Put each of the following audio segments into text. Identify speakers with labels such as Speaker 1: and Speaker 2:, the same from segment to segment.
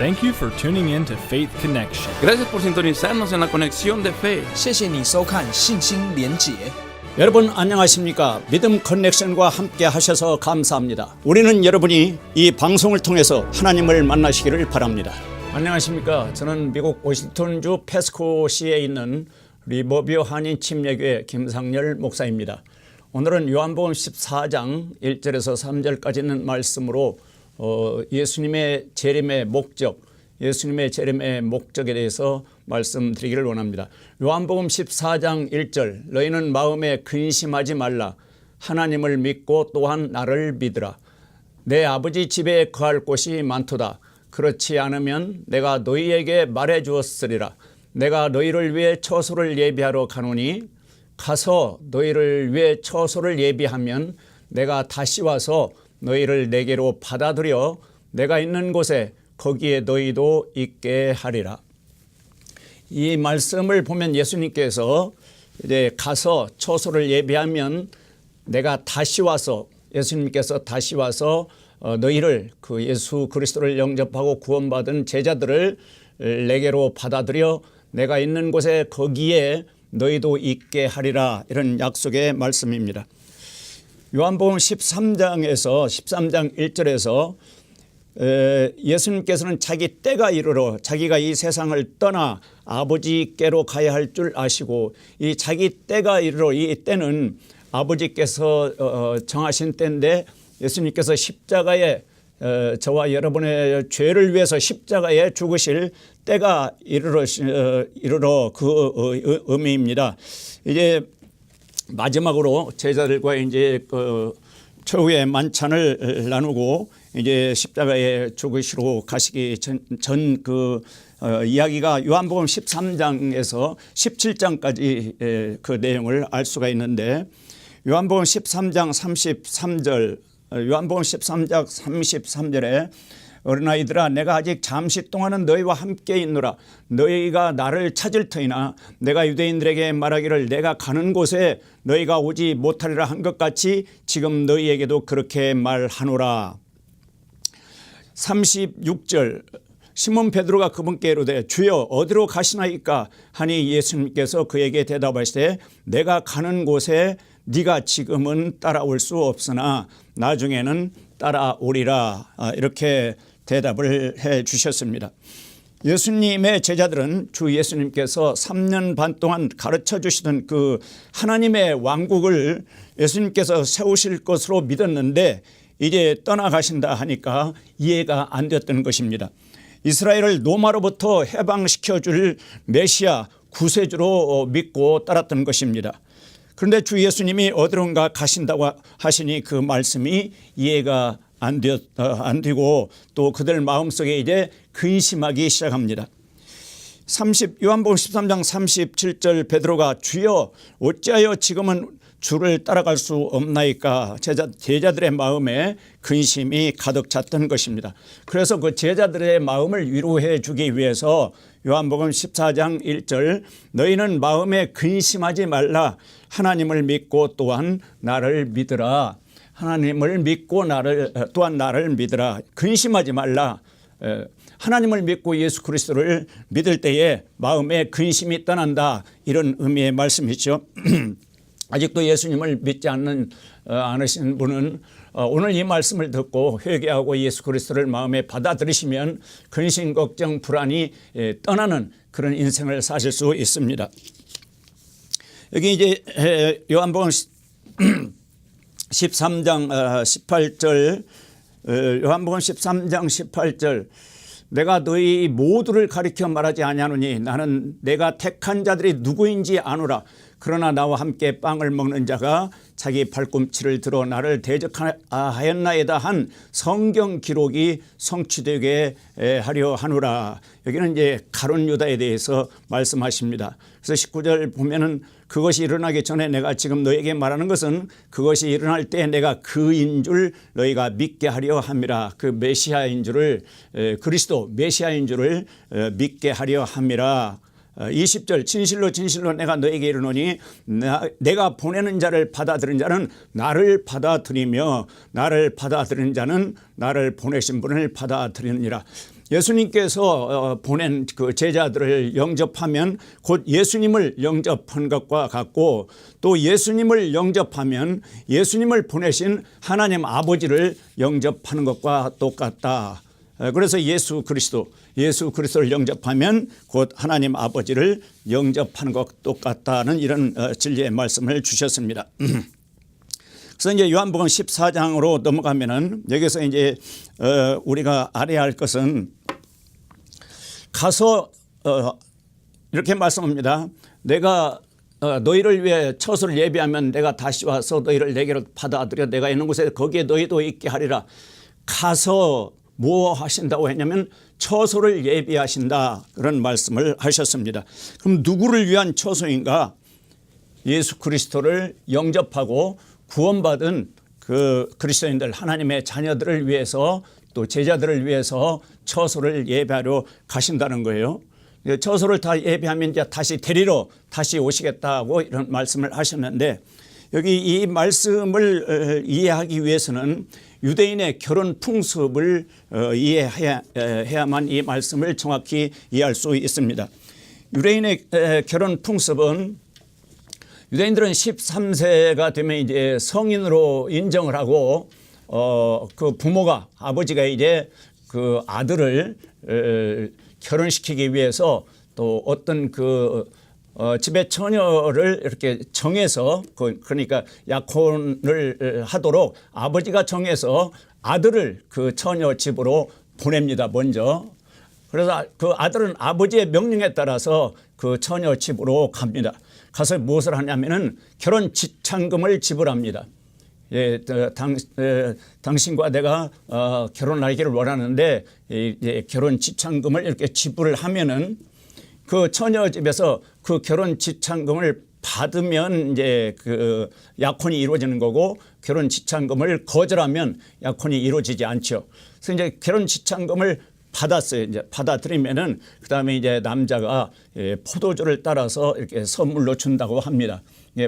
Speaker 1: Thank you for tuning in to Faith Connection.
Speaker 2: Gracias por sintonizarnos en la conexión de fe.
Speaker 3: 谢谢你收看信心连结。
Speaker 4: 여러분 안녕하십니까? 믿음 커넥션과 함께 하셔서 감사합니다. 우리는 여러분이 이 방송을 통해서 하나님을 만나시기를 바랍니다. 안녕하십니까? 저는 미국 워싱턴주 패스코시에 있는 리버뷰 한인 침례교회 김상열 목사입니다. 오늘은 요한복음 14장 1절에서 3절까지 있는 말씀으로 예수님의 재림의 목적, 예수님의 재림의 목적에 대해서 말씀드리기를 원합니다. 요한복음 14장 1절, 너희는 마음에 근심하지 말라. 하나님을 믿고 또한 나를 믿으라. 내 아버지 집에 거할 곳이 많도다. 그렇지 않으면 내가 너희에게 말해 주었으리라. 내가 너희를 위해 처소를 예비하러 가노니 가서 너희를 위해 처소를 예비하면 내가 다시 와서 너희를 내게로 받아들여 내가 있는 곳에 거기에 너희도 있게 하리라. 이 말씀을 보면 예수님께서 이제 가서 처소를 예비하면 내가 다시 와서, 예수님께서 다시 와서 너희를, 그 예수 그리스도를 영접하고 구원받은 제자들을 내게로 받아들여 내가 있는 곳에 거기에 너희도 있게 하리라, 이런 약속의 말씀입니다. 요한복음 13장 1절에서 예수님께서는 자기 때가 이르러 자기가 이 세상을 떠나 아버지께로 가야 할 줄 아시고, 이 자기 때가 이르러, 이 때는 아버지께서 정하신 때인데 예수님께서 십자가에 저와 여러분의 죄를 위해서 십자가에 죽으실 때가 이르러 그 의미입니다. 이제 마지막으로 제자들과 이제 그 최후의 만찬을 나누고 이제 십자가에 죽으시러 가시기 전 그 이야기가 요한복음 13장에서 17장까지 그 내용을 알 수가 있는데, 요한복음 13장 33절에 어린아이들아, 내가 아직 잠시 동안은 너희와 함께 있노라. 너희가 나를 찾을 터이나 내가 유대인들에게 말하기를 내가 가는 곳에 너희가 오지 못하리라 한 것 같이 지금 너희에게도 그렇게 말하노라. 36절, 시몬 베드로가 그분께 이르되 주여 어디로 가시나이까 하니 예수님께서 그에게 대답하시되 내가 가는 곳에 네가 지금은 따라올 수 없으나 나중에는 따라오리라, 이렇게 대답을 해 주셨습니다. 예수님의 제자들은 주 예수님께서 3년 반 동안 가르쳐 주시던 그 하나님의 왕국을 예수님께서 세우실 것으로 믿었는데 이제 떠나가신다 하니까 이해가 안 됐던 것입니다. 이스라엘을 로마로부터 해방시켜 줄 메시아 구세주로 믿고 따랐던 것입니다. 그런데 주 예수님이 어디론가 가신다고 하시니 그 말씀이 이해가 안 되고 또 그들 마음속에 이제 근심하기 시작합니다. 요한복음 13장 37절, 베드로가 주여 어찌하여 지금은 주를 따라갈 수 없나이까, 제자들의 마음에 근심이 가득 찼던 것입니다. 그래서 그 제자들의 마음을 위로해 주기 위해서 요한복음 14장 1절, 너희는 마음에 근심하지 말라. 하나님을 믿고 또한 나를 믿으라. 하나님을 믿고 또한 나를 믿으라. 근심하지 말라. 하나님을 믿고 예수 그리스도를 믿을 때에 마음에 근심이 떠난다, 이런 의미의 말씀이죠. 아직도 예수님을 믿지 않으신 분은 오늘 이 말씀을 듣고 회개하고 예수 그리스도를 마음에 받아들이시면 근심, 걱정, 불안이 떠나는 그런 인생을 사실 수 있습니다. 여기 이제 요한복음 13장 18절, 요한복음 13장 18절, 내가 너희 모두를 가리켜 말하지 아니하노니 나는 내가 택한 자들이 누구인지 아노라. 그러나 나와 함께 빵을 먹는 자가 자기 발꿈치를 들어 나를 대적하였나이다 한 성경 기록이 성취되게 하려 하노라. 여기는 이제 가룟 유다에 대해서 말씀하십니다. 그래서 19절 보면은 그것이 일어나기 전에 내가 지금 너에게 말하는 것은 그것이 일어날 때 내가 그인 줄 너희가 믿게 하려 함이라. 그 메시아인 줄을, 그리스도 메시아인 줄을 믿게 하려 함이라. 20절, 진실로 진실로 내가 너에게 이르노니 내가 보내는 자를 받아들인 자는 나를 받아들이며 나를 받아들인 자는 나를 보내신 분을 받아들이느니라. 예수님께서 보낸 그 제자들을 영접하면 곧 예수님을 영접한 것과 같고, 또 예수님을 영접하면 예수님을 보내신 하나님 아버지를 영접하는 것과 똑같다. 그래서 예수 그리스도를 영접하면 곧 하나님 아버지를 영접하는 것과 똑같다는 이런 진리의 말씀을 주셨습니다. 그래서 이제 요한복음 14장으로 넘어가면은 여기서 이제 우리가 알아야 할 것은, 가서 이렇게 말씀합니다. 내가 너희를 위해 처소를 예비하면 내가 다시 와서 너희를 내게로 받아들여 내가 있는 곳에 거기에 너희도 있게 하리라. 가서 뭐 하신다고 했냐면 처소를 예비하신다, 그런 말씀을 하셨습니다. 그럼 누구를 위한 처소인가? 예수 그리스도를 영접하고 구원받은 그 그리스도인들, 하나님의 자녀들을 위해서, 또 제자들을 위해서 처소를 예배하러 가신다는 거예요. 처소를 다 예배하면 이제 다시 데리러 다시 오시겠다고 이런 말씀을 하셨는데, 여기 이 말씀을 이해하기 위해서는 유대인의 결혼 풍습을 이해해야만 이 말씀을 정확히 이해할 수 있습니다. 유대인의 결혼 풍습은, 유대인들은 13세가 되면 이제 성인으로 인정을 하고, 그 부모가, 아버지가 이제 그 아들을 결혼시키기 위해서 또 어떤 그 집의 처녀를 이렇게 정해서, 그러니까 약혼을 하도록 아버지가 정해서 아들을 그 처녀 집으로 보냅니다, 먼저. 그래서 그 아들은 아버지의 명령에 따라서 그 처녀 집으로 갑니다. 가서 무엇을 하냐면은 결혼 지참금을 지불합니다. 예, 당신과 내가 결혼하기를 원하는데 결혼 지참금을 이렇게 지불을 하면은 그 처녀 집에서 그 결혼 지참금을 받으면 이제 그 약혼이 이루어지는 거고, 결혼 지참금을 거절하면 약혼이 이루어지지 않죠. 그래서 이제 결혼 지참금을 받았어요. 이제 받아들이면은 그 다음에 이제 남자가 포도주를 따라서 이렇게 선물로 준다고 합니다.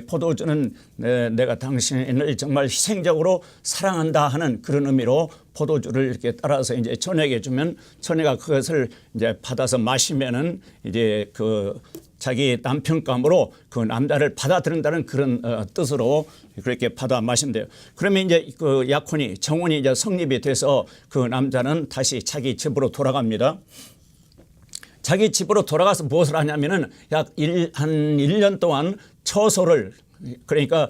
Speaker 4: 포도주는 내가 당신을 정말 희생적으로 사랑한다 하는 그런 의미로 포도주를 이렇게 따라서 이제 처녀에게 주면, 처녀가 그것을 이제 받아서 마시면은 이제 그 자기 남편감으로 그 남자를 받아들인다는 그런 뜻으로 그렇게 받아 마신대요. 그러면 이제 그 약혼이, 정혼이 이제 성립이 돼서 그 남자는 다시 자기 집으로 돌아갑니다. 자기 집으로 돌아가서 무엇을 하냐면은 한 1년 동안 처소를, 그러니까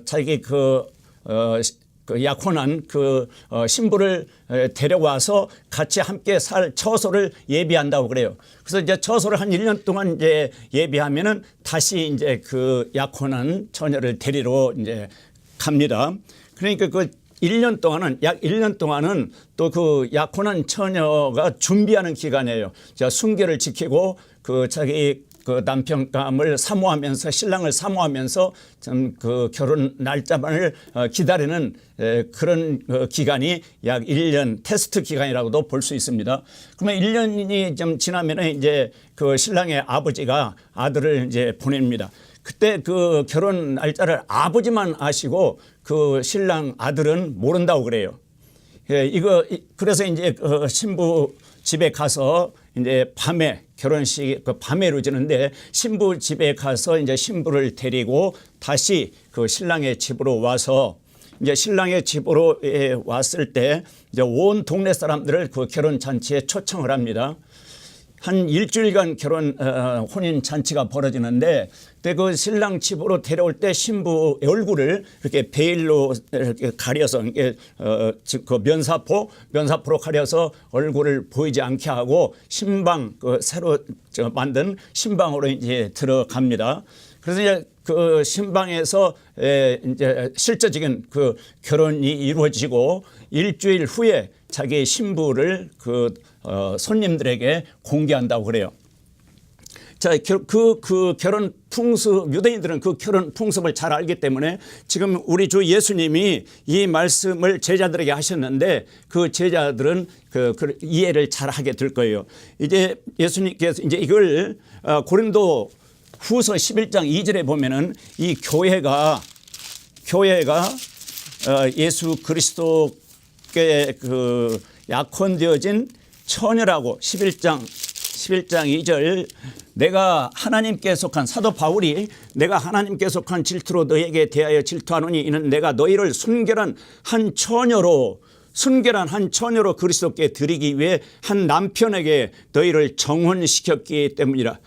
Speaker 4: 자기 그 약혼한 그 신부를 데려와서 같이 함께 살 처소를 예비한다고 그래요. 그래서 이제 처소를 한 1년 동안 이제 예비하면은 다시 이제 그 약혼한 처녀를 데리러 이제 갑니다. 그러니까 그 1년 동안은, 약 1년 동안은 또 그 약혼한 처녀가 준비하는 기간이에요. 자, 순결을 지키고 그 자기 그 남편감을 사모하면서, 신랑을 사모하면서 좀 그 결혼 날짜만을 기다리는 그런 기간이 약 1년 테스트 기간이라고도 볼 수 있습니다. 그러면 1년이 좀 지나면은 이제 그 신랑의 아버지가 아들을 이제 보냅니다. 그때 그 결혼 날짜를 아버지만 아시고 그 신랑 아들은 모른다고 그래요. 그래서 이제 그 신부 집에 가서 이제 밤에, 결혼식 그 밤에 이루어지는데, 신부 집에 가서 이제 신부를 데리고 다시 그 신랑의 집으로 와서, 이제 신랑의 집으로 왔을 때 이제 온 동네 사람들을 그 결혼 잔치에 초청을 합니다. 한 일주일간 혼인 잔치가 벌어지는데, 그때 그 신랑 집으로 데려올 때 신부 얼굴을 이렇게 베일로 이렇게 가려서, 그 면사포로 가려서 얼굴을 보이지 않게 하고 신방, 그 새로 만든 신방으로 이제 들어갑니다. 그래서 이제 그 신방에서 이제 실제적인 그 결혼이 이루어지고, 일주일 후에 자기 신부를 그 손님들에게 공개한다고 그래요. 자, 그 결혼 풍습, 유대인들은 그 결혼 풍습을 잘 알기 때문에 지금 우리 주 예수님이 이 말씀을 제자들에게 하셨는데, 그 제자들은 그 이해를 잘 하게 될 거예요. 이제 예수님께서 이제 이걸 고린도 후서 11장 2절에 보면은 이 교회가 예수 그리스도께 그 약혼되어진 처녀라고 11장 2절 내가 하나님께 속한 사도 바울이 내가 하나님께 속한 질투로 너에게 대하여 질투하노니 이는 내가 너희를 순결한 한 처녀로 그리스도께 드리기 위해 한 남편에게 너희를 정혼시켰기 때문이라.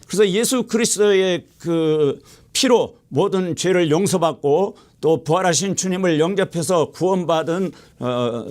Speaker 4: 그래서 예수 그리스도의 그 피로 모든 죄를 용서받고 또 부활하신 주님을 영접해서 구원받은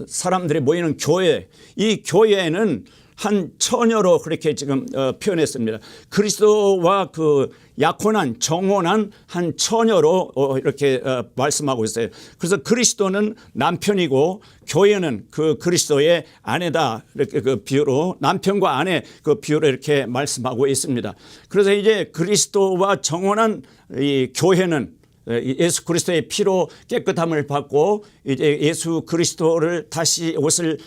Speaker 4: 사람들이 모이는 교회, 이 교회에는 한 처녀로 그렇게 지금 표현했습니다. 그리스도와 그 약혼한 정혼한 한 처녀로 이렇게 말씀하고 있어요. 그래서 그리스도는 남편이고 교회는 그 그리스도의 아내다, 이렇게 그 비유로 남편과 아내 그 비유로 이렇게 말씀하고 있습니다. 그래서 이제 그리스도와 정혼한 이 교회는 예수 그리스도의 피로 깨끗함을 받고 이제 예수 그리스도를 다시 오실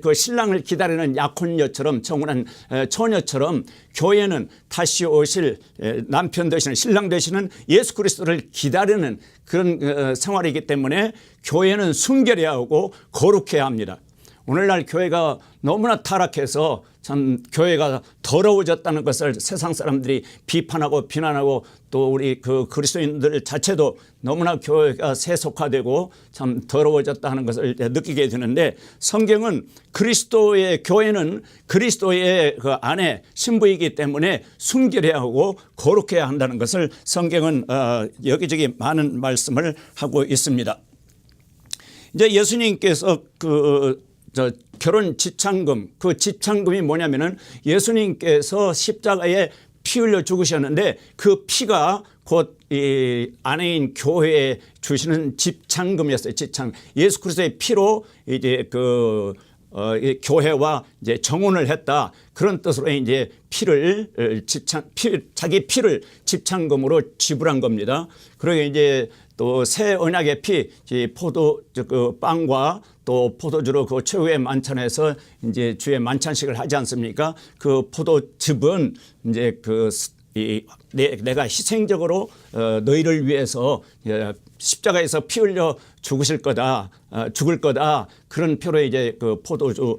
Speaker 4: 그 신랑을 기다리는 약혼녀처럼 정혼한 처녀처럼 교회는 다시 오실 남편 되시는 신랑 되시는 예수 그리스도를 기다리는 그런 생활이기 때문에 교회는 순결해야 하고 거룩해야 합니다. 오늘날 교회가 너무나 타락해서 참 교회가 더러워졌다는 것을 세상 사람들이 비판하고 비난하고 또 우리 그 그리스도인들 자체도 너무나 교회가 세속화되고 참 더러워졌다는 것을 느끼게 되는데 성경은 그리스도의 교회는 그리스도의 그 아내 신부이기 때문에 순결해야 하고 거룩해야 한다는 것을 성경은 여기저기 많은 말씀을 하고 있습니다. 이제 예수님께서 결혼 지창금, 그 지창금이 뭐냐면은 예수님께서 십자가에 피 흘려 죽으셨는데 그 피가 곧 이 아내인 교회에 주시는 집창금이었어요. 집창. 예수 그리스도의 피로 이제 교회와 이제 정혼을 했다. 그런 뜻으로 이제 자기 피를 집창금으로 지불한 겁니다. 그러게 이제 또 새 언약의 피, 그 빵과 또 포도주로 그 최후의 만찬에서 이제 주의 만찬식을 하지 않습니까? 그 포도즙은 이제 내가 희생적으로 너희를 위해서 십자가에서 피 흘려 죽을 거다. 그런 표로 이제 그 포도주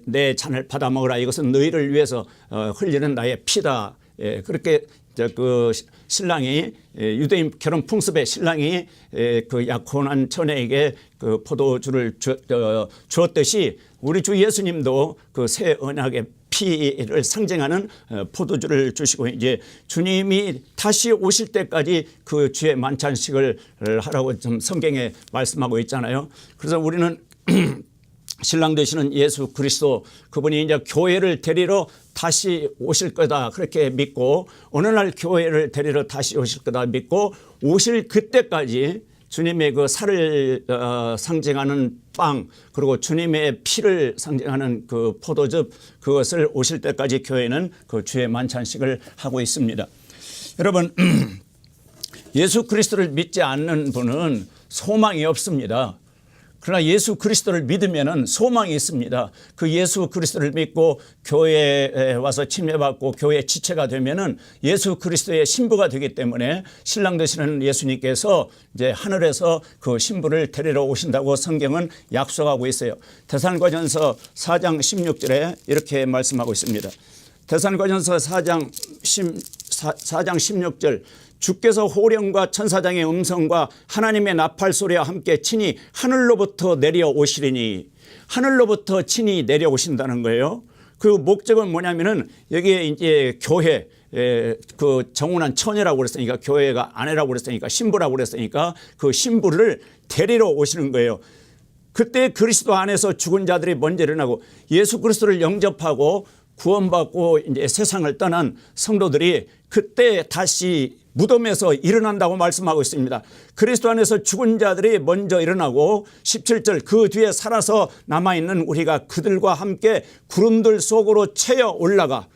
Speaker 4: 내 잔을 받아 먹으라. 이것은 너희를 위해서 흘리는 나의 피다. 그렇게 그 신랑이 유대인 결혼 풍습의 신랑이 그 약혼한 처녀에게 그 포도주를 주었듯이 우리 주 예수님도 그 새 언약의 피를 상징하는 포도주를 주시고 이제 주님이 다시 오실 때까지 그 주의 만찬식을 하라고 좀 성경에 말씀하고 있잖아요. 그래서 우리는 신랑 되시는 예수 그리스도 그분이 이제 교회를 데리러 다시 오실 거다 그렇게 믿고 어느 날 교회를 데리러 다시 오실 거다 믿고 오실 그때까지 주님의 그 살을 상징하는 빵 그리고 주님의 피를 상징하는 그 포도즙 그것을 오실 때까지 교회는 그 주의 만찬식을 하고 있습니다. 여러분 예수 그리스도를 믿지 않는 분은 소망이 없습니다. 그러나 예수 그리스도를 믿으면 소망이 있습니다. 그 예수 그리스도를 믿고 교회에 와서 침례받고 교회의 지체가 되면은 예수 그리스도의 신부가 되기 때문에 신랑 되시는 예수님께서 이제 하늘에서 그 신부를 데리러 오신다고 성경은 약속하고 있어요. 데살로니가전서 4장 16절에 이렇게 말씀하고 있습니다. 데살로니가전서 4장 16절 주께서 호령과 천사장의 음성과 하나님의 나팔 소리와 함께 친히 하늘로부터 내려오시리니 하늘로부터 친히 내려오신다는 거예요. 그 목적은 뭐냐면은 여기에 이제 교회 그 정혼한 처녀라고 그랬으니까 교회가 아내라고 그랬으니까 신부라고 그랬으니까 그 신부를 데리러 오시는 거예요. 그때 그리스도 안에서 죽은 자들이 먼저 일어나고 예수 그리스도를 영접하고 구원받고 이제 세상을 떠난 성도들이 그때 다시 무덤에서 일어난다고 말씀하고 있습니다. 그리스도 안에서 죽은 자들이 먼저 일어나고 17절 그 뒤에 살아서 남아있는 우리가 그들과 함께 구름들 속으로 채어 올라가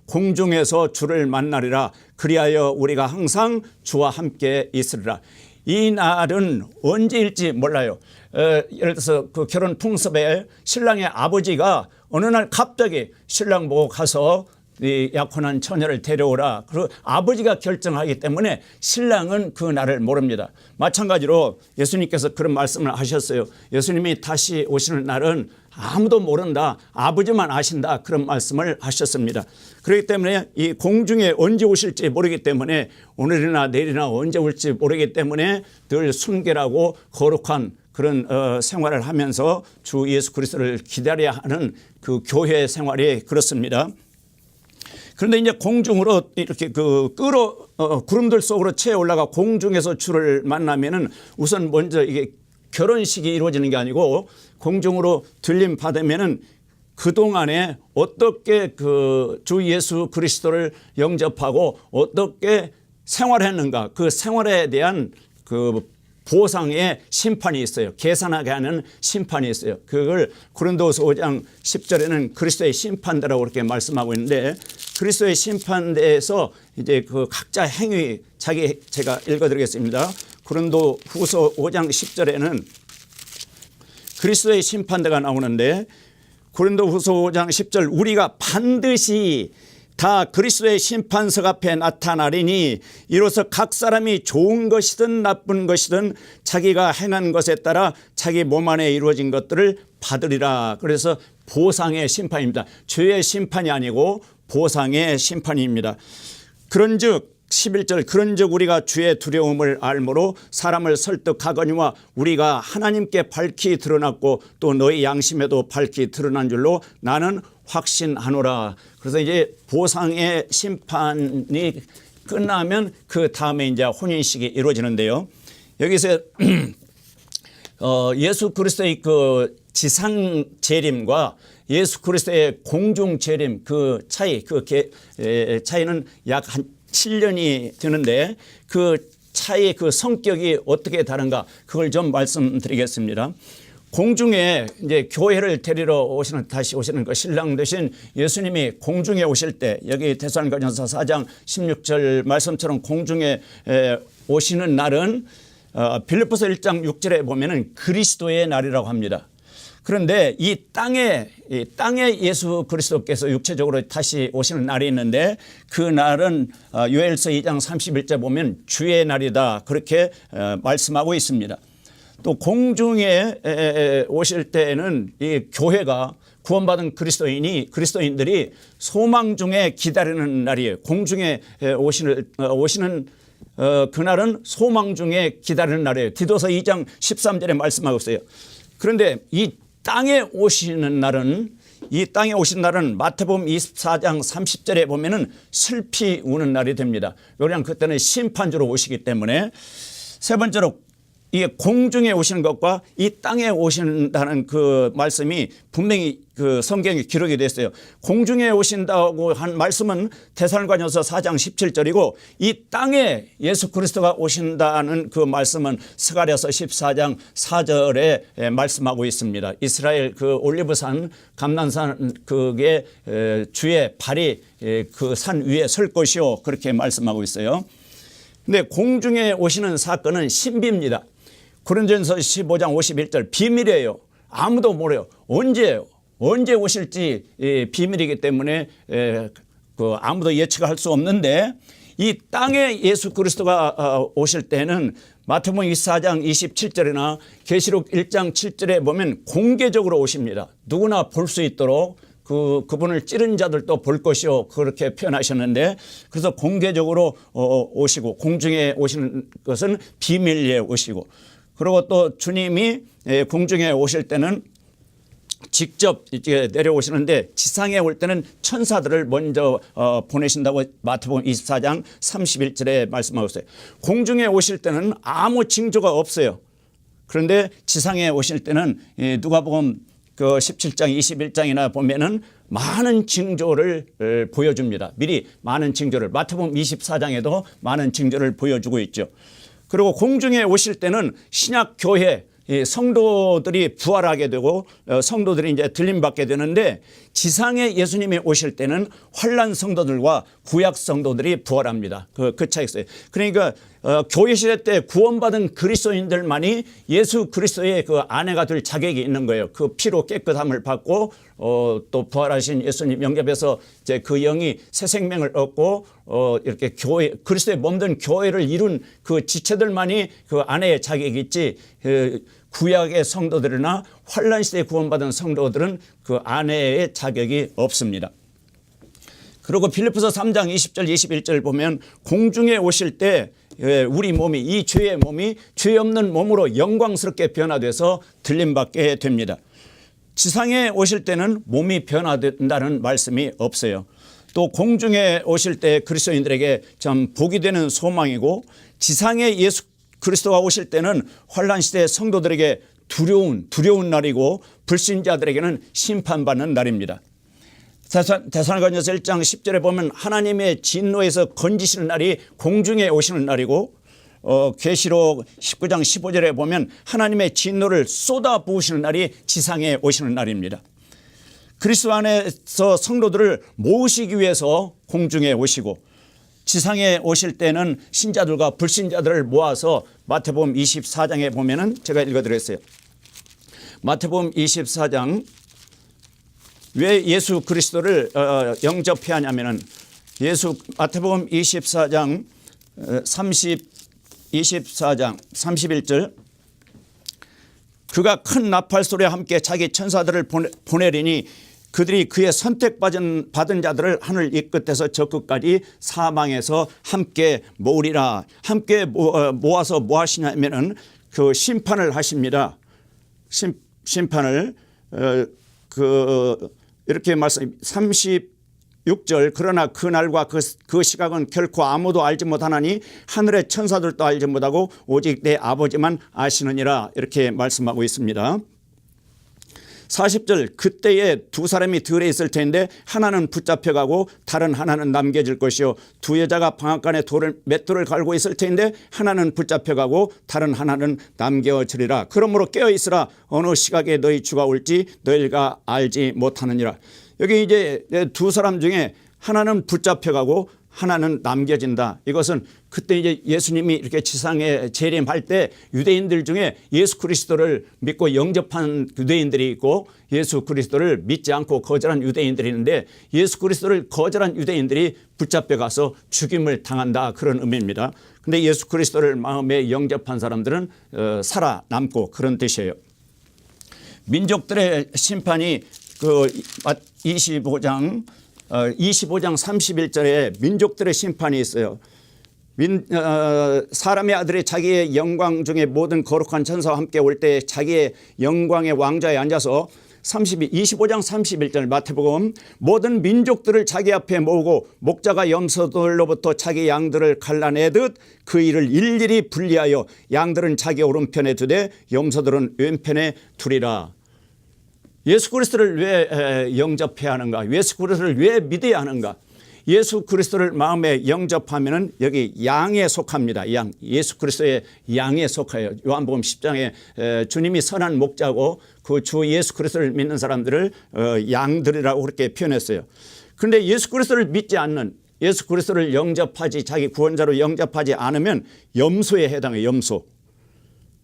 Speaker 4: 공중에서 주를 만나리라. 그리하여 우리가 항상 주와 함께 있으리라. 이 날은 언제일지 몰라요. 예를 들어서 그 결혼 풍습에 신랑의 아버지가 어느 날 갑자기 신랑 보고 가서 이 약혼한 처녀를 데려오라. 그리고 아버지가 결정하기 때문에 신랑은 그 날을 모릅니다. 마찬가지로 예수님께서 그런 말씀을 하셨어요. 예수님이 다시 오시는 날은 아무도 모른다. 아버지만 아신다. 그런 말씀을 하셨습니다. 그렇기 때문에 이 공중에 언제 오실지 모르기 때문에 오늘이나 내일이나 언제 올지 모르기 때문에 늘 순결하고 거룩한 그런 생활을 하면서 주 예수 그리스도를 기다려야 하는 그 교회 생활이 그렇습니다. 그런데 이제 공중으로 이렇게 구름들 속으로 채 올라가 공중에서 주를 만나면은 우선 먼저 이게 결혼식이 이루어지는 게 아니고 공중으로 들림 받으면은 그동안에 어떻게 그 주 예수 그리스도를 영접하고 어떻게 생활했는가 그 생활에 대한 그 보상의 심판이 있어요. 계산하게 하는 심판이 있어요. 그걸 고린도후서 5장 10절에는 그리스도의 심판대라고 그렇게 말씀하고 있는데 그리스도의 심판대에서 이제 그 각자 행위 제가 읽어드리겠습니다. 고린도후서 5장 10절에는 그리스도의 심판대가 나오는데 고린도후서 5장 10절 우리가 반드시 다 그리스도의 심판석 앞에 나타나리니 이로써 각 사람이 좋은 것이든 나쁜 것이든 자기가 행한 것에 따라 자기 몸 안에 이루어진 것들을 받으리라. 그래서 보상의 심판입니다. 죄의 심판이 아니고 보상의 심판입니다. 그런즉 11절 그런즉 우리가 주의 두려움을 알므로 사람을 설득하거니와 우리가 하나님께 밝히 드러났고 또 너희 양심에도 밝히 드러난 줄로 나는 확신하노라. 그래서 이제 보상의 심판이 끝나면 그 다음에 이제 혼인식이 이루어지는데요. 여기서 예수 그리스도의 그 지상 재림과 예수 그리스도의 공중 재림 그 차이 차이는 약 한 7년이 되는데 그 차이의 그 성격이 어떻게 다른가 그걸 좀 말씀드리겠습니다. 공중에 이제 교회를 데리러 다시 오시는 그 신랑 되신 예수님이 공중에 오실 때 여기 데살로니가전서 4장 16절 말씀처럼 공중에 오시는 날은 빌립보서 1장 6절에 보면은 그리스도의 날이라고 합니다. 그런데 이 땅에 예수 그리스도께서 육체적으로 다시 오시는 날이 있는데 그 날은 요엘서 2장 31절 보면 주의 날이다 그렇게 말씀하고 있습니다. 또 공중에 오실 때는 이 교회가 구원받은 그리스도인들이 소망 중에 기다리는 날이에요. 공중에 오시는 그날은 소망 중에 기다리는 날이에요. 디도서 2장 13절에 말씀하고 있어요. 그런데 이 땅에 오시는 날은 마태복음 24장 30절에 보면은 슬피 우는 날이 됩니다. 왜냐하면 그때는 심판주로 오시기 때문에. 세 번째로 이게 공중에 오시는 것과 이 땅에 오신다는 그 말씀이 분명히 그 성경에 기록이 됐어요. 공중에 오신다고 한 말씀은 데살로니가전서 4장 17절이고 이 땅에 예수 그리스도가 오신다는 그 말씀은 스가랴서 14장 4절에 말씀하고 있습니다. 이스라엘 그 올리브산 감난산 그게 주의 발이 그 산 위에 설 것이요 그렇게 말씀하고 있어요. 근데 공중에 오시는 사건은 신비입니다. 고린도전서 15장 51절 비밀이에요. 아무도 모르요. 언제 오실지 비밀이기 때문에 아무도 예측할 수 없는데 이 땅에 예수 그리스도가 오실 때는 마태복음 24장 27절이나 계시록 1장 7절에 보면 공개적으로 오십니다. 누구나 볼 수 있도록 그분을 찌른 자들도 볼 것이요 그렇게 표현하셨는데 그래서 공개적으로 오시고 공중에 오시는 것은 비밀리에 오시고 그리고 또 주님이 공중에 오실 때는 직접 이제 내려오시는데 지상에 올 때는 천사들을 먼저 보내신다고 마태복음 24장 31절에 말씀하고 있어요. 공중에 오실 때는 아무 징조가 없어요. 그런데 지상에 오실 때는 누가복음 그 17장 21장이나 보면은 많은 징조를 보여줍니다. 미리 많은 징조를 마태복음 24장에도 많은 징조를 보여주고 있죠. 그리고 공중에 오실 때는 신약 교회 성도들이 부활하게 되고 성도들이 이제 들림받게 되는데 지상에 예수님이 오실 때는 환난 성도들과 구약 성도들이 부활합니다. 그 차이가 있어요. 그러니까 교회 시대 때 구원받은 그리스도인들만이 예수 그리스도의 그 아내가 될 자격이 있는 거예요. 그 피로 깨끗함을 받고 또 부활하신 예수님 영접해서 이제 그 영이 새 생명을 얻고 이렇게 교회 그리스도의 몸된 교회를 이룬 그 지체들만이 그 아내의 자격이 있지 구약의 성도들이나 환란 시대에 구원받은 성도들은 그 아내의 자격이 없습니다. 그리고 빌립보서 3장 20절 21절 보면 공중에 오실 때 우리 몸이 이 죄의 몸이 죄 없는 몸으로 영광스럽게 변화돼서 들림받게 됩니다. 지상에 오실 때는 몸이 변화된다는 말씀이 없어요. 또 공중에 오실 때 그리스도인들에게 참 복이 되는 소망이고 지상에 예수 그리스도가 오실 때는 환란 시대의 성도들에게 두려운 날이고 불신자들에게는 심판받는 날입니다. 데살로니가전서 1장 10절에 보면 하나님의 진노에서 건지시는 날이 공중에 오시는 날이고 계시록 19장 15절에 보면 하나님의 진노를 쏟아 부으시는 날이 지상에 오시는 날입니다. 그리스도 안에서 성도들을 모으시기 위해서 공중에 오시고 지상에 오실 때는 신자들과 불신자들을 모아서 마태복음 24장에 보면은 제가 읽어드렸어요. 마태복음 24장 왜 예수 그리스도를 영접해야 하냐면은 마태복음 24장 24장 31절 그가 큰 나팔 소리와 함께 자기 천사들을 보내리니 그들이 그의 선택받은 자들을 하늘 이 끝에서 저 끝까지 사망에서 함께 모으리라. 함께 모아서 뭐 하시냐면은 그 심판을 하십니다. 심판을 이렇게 말씀 36절 그러나 그 날과 그 시각은 결코 아무도 알지 못하나니 하늘의 천사들도 알지 못하고 오직 내 아버지만 아시느니라 이렇게 말씀하고 있습니다. 40절 그때에 두 사람이 들에 있을 텐데 하나는 붙잡혀가고 다른 하나는 남겨질 것이요 두 여자가 방앗간에 맷돌을 갈고 있을 텐데 하나는 붙잡혀가고 다른 하나는 남겨지리라. 그러므로 깨어있으라. 어느 시각에 너희 주가 올지 너희가 알지 못하느니라. 여기 이제 두 사람 중에 하나는 붙잡혀가고 하나는 남겨진다. 이것은 그때 이제 예수님이 이렇게 지상에 재림할 때 유대인들 중에 예수 그리스도를 믿고 영접한 유대인들이 있고 예수 그리스도를 믿지 않고 거절한 유대인들이 있는데 예수 그리스도를 거절한 유대인들이 붙잡혀 가서 죽임을 당한다. 그런 의미입니다. 그런데 예수 그리스도를 마음에 영접한 사람들은 살아남고 그런 뜻이에요. 민족들의 심판이 그 25장 31절에 민족들의 심판이 있어요. 사람의 아들이 자기의 영광 중에 모든 거룩한 천사와 함께 올 때 자기의 영광의 왕좌에 앉아서 25장 31절 마태복음 모든 민족들을 자기 앞에 모으고 목자가 염소들로부터 자기 양들을 갈라내듯 그 일을 일일이 분리하여 양들은 자기 오른편에 두되 염소들은 왼편에 두리라. 예수 그리스도를 왜 영접해야 하는가? 예수 그리스도를 왜 믿어야 하는가? 예수 그리스도를 마음에 영접하면은 여기 양에 속합니다. 양, 예수 그리스도의 양에 속해요. 요한복음 10장에 주님이 선한 목자고 그 주 예수 그리스도를 믿는 사람들을 양들이라고 그렇게 표현했어요. 그런데 예수 그리스도를 믿지 않는 예수 그리스도를 영접하지 자기 구원자로 영접하지 않으면 염소에 해당해요. 염소.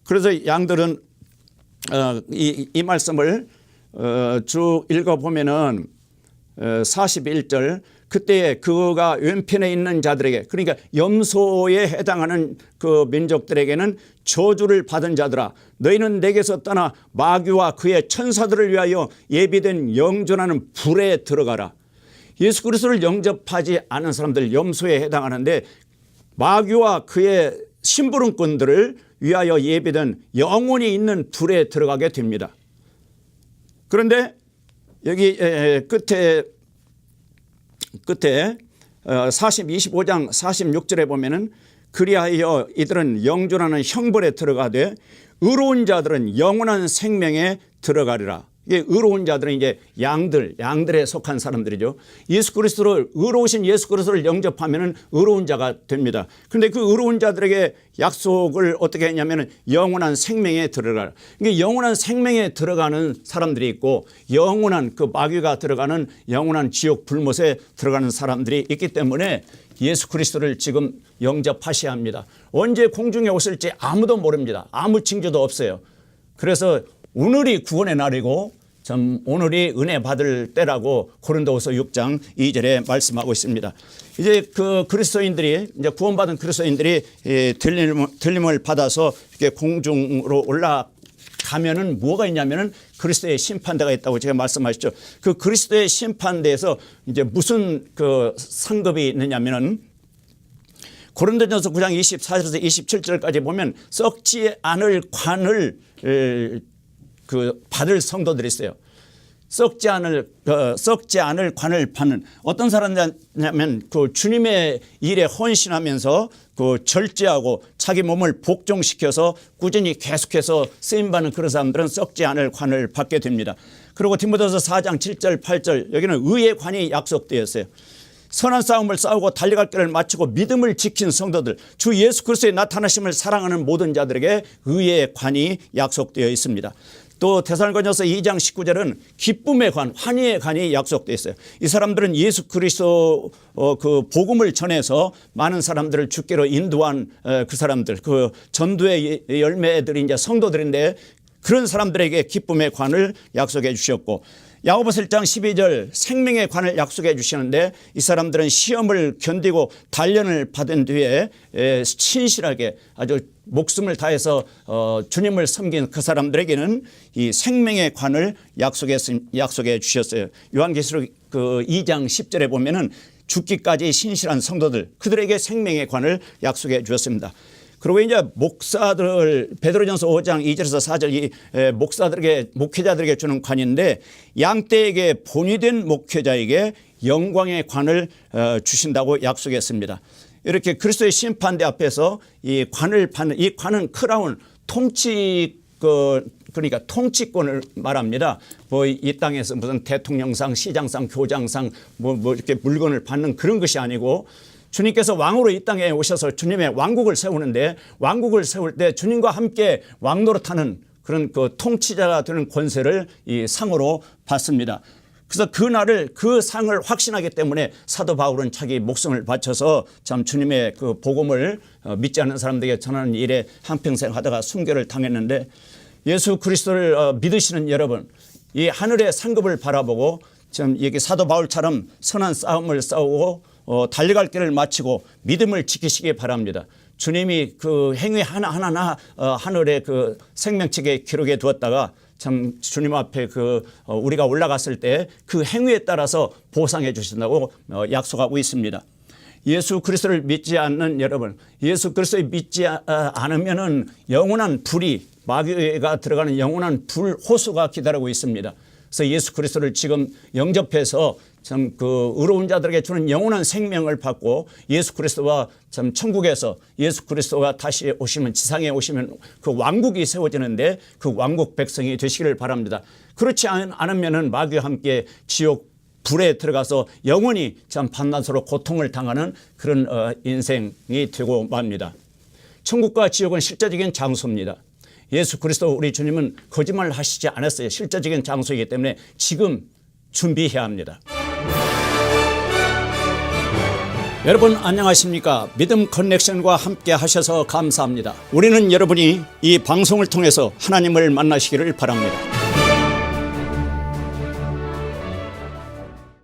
Speaker 4: 그래서 양들은 이 말씀을 쭉 읽어보면은 41절 그때 그가 왼편에 있는 자들에게 그러니까 염소에 해당하는 그 민족들에게는 저주를 받은 자들아 너희는 내게서 떠나 마귀와 그의 천사들을 위하여 예비된 영존하는 불에 들어가라. 예수 그리스도를 영접하지 않은 사람들 염소에 해당하는데 마귀와 그의 심부름꾼들을 위하여 예비된 영원히 있는 불에 들어가게 됩니다. 그런데 여기 끝에 25장 46절에 보면은 그리하여 이들은 영존하는 형벌에 들어가되 의로운 자들은 영원한 생명에 들어가리라. 이게 의로운 자들은 이제 양들에 속한 사람들이죠. 예수 그리스도를 의로우신 예수 그리스도를 영접하면은 의로운 자가 됩니다. 그런데 그 의로운 자들에게 약속을 어떻게 했냐면은 영원한 생명에 들어가라. 이게 영원한 생명에 들어가는 사람들이 있고 영원한 그 마귀가 들어가는 영원한 지옥 불못에 들어가는 사람들이 있기 때문에 예수 그리스도를 지금 영접하셔야 합니다. 언제 공중에 오실지 아무도 모릅니다. 아무 징조도 없어요. 그래서 오늘이 구원의 날이고 참 오늘이 은혜 받을 때라고 고린도후서 6장 2절에 말씀하고 있습니다. 이제 그 그리스도인들이 이제 구원받은 그리스도인들이 들림을 받아서 이렇게 공중으로 올라가면은 뭐가 있냐면은 그리스도의 심판대가 있다고 제가 말씀하셨죠. 그 그리스도의 심판대에서 이제 무슨 그 상급이 있느냐면은 고린도전서 9장 24절에서 27절까지 보면 썩지 않을 관을 그 받을 성도들이 있어요. 썩지 않을 관을 받는 어떤 사람이냐면 그 주님의 일에 헌신하면서 그 절제하고 자기 몸을 복종시켜서 꾸준히 계속해서 쓰임받는 그런 사람들은 썩지 않을 관을 받게 됩니다. 그리고 디모데후서 4장 7절 8절 여기는 의의 관이 약속되어 있어요. 선한 싸움을 싸우고 달려갈 길을 마치고 믿음을 지킨 성도들 주 예수 그리스도의 나타나심을 사랑하는 모든 자들에게 의의 관이 약속되어 있습니다. 또 데살로니가전서 2장 19절은 기쁨의 관, 환희의 관이 약속되어 있어요. 이 사람들은 예수 그리스도 그 복음을 전해서 많은 사람들을 주께로 인도한 그 사람들, 그 전도의 열매들이 이제 성도들인데 그런 사람들에게 기쁨의 관을 약속해 주셨고 야고보서 1장 12절 생명의 관을 약속해 주시는데 이 사람들은 시험을 견디고 단련을 받은 뒤에 신실하게 아주 목숨을 다해서 주님을 섬긴 그 사람들에게는 이 생명의 관을 약속해 주셨어요. 요한계시록 그 2장 10절에 보면은 죽기까지 신실한 성도들 그들에게 생명의 관을 약속해 주셨습니다. 그리고 이제 목사들 베드로전서 5장 2절에서 4절 이 목회자들에게 주는 관인데 양떼에게 본이 된 목회자에게 영광의 관을 주신다고 약속했습니다. 이렇게 그리스도의 심판대 앞에서 이 관을 받는 이 관은 크라운 그러니까 통치권을 말합니다. 뭐 이 땅에서 무슨 대통령상, 시장상, 교장상 뭐 이렇게 물건을 받는 그런 것이 아니고 주님께서 왕으로 이 땅에 오셔서 주님의 왕국을 세우는데 왕국을 세울 때 주님과 함께 왕노릇하는 그런 그 통치자가 되는 권세를 이 상으로 받습니다. 그래서 그 상을 확신하기 때문에 사도 바울은 자기 목숨을 바쳐서 참 주님의 그 복음을 믿지 않는 사람들에게 전하는 일에 한평생 하다가 순교를 당했는데 예수 그리스도를 믿으시는 여러분 이 하늘의 상급을 바라보고 참 여기 사도 바울처럼 선한 싸움을 싸우고 달려갈 길을 마치고 믿음을 지키시기 바랍니다. 주님이 그 행위 하나하나 하늘의 그 생명책에 기록해 두었다가 참 주님 앞에 우리가 올라갔을 때 그 행위에 따라서 보상해 주신다고 약속하고 있습니다. 예수 그리스도를 믿지 않는 여러분, 예수 그리스도를 믿지 않으면은 영원한 불이 마귀가 들어가는 영원한 불 호수가 기다리고 있습니다. 그래서 예수 그리스도를 지금 영접해서 참 그 의로운 자들에게 주는 영원한 생명을 받고 예수 그리스도와 참 천국에서 예수 그리스도가 다시 오시면 지상에 오시면 그 왕국이 세워지는데 그 왕국 백성이 되시기를 바랍니다. 그렇지 않으면은 마귀와 함께 지옥 불에 들어가서 영원히 참 밤낮으로 고통을 당하는 그런 인생이 되고 맙니다. 천국과 지옥은 실제적인 장소입니다. 예수 그리스도 우리 주님은 거짓말을 하시지 않았어요. 실제적인 장소이기 때문에 지금 준비해야 합니다. 여러분 안녕하십니까? 믿음 커넥션과 함께 하셔서 감사합니다. 우리는 여러분이 이 방송을 통해서 하나님을 만나시기를 바랍니다.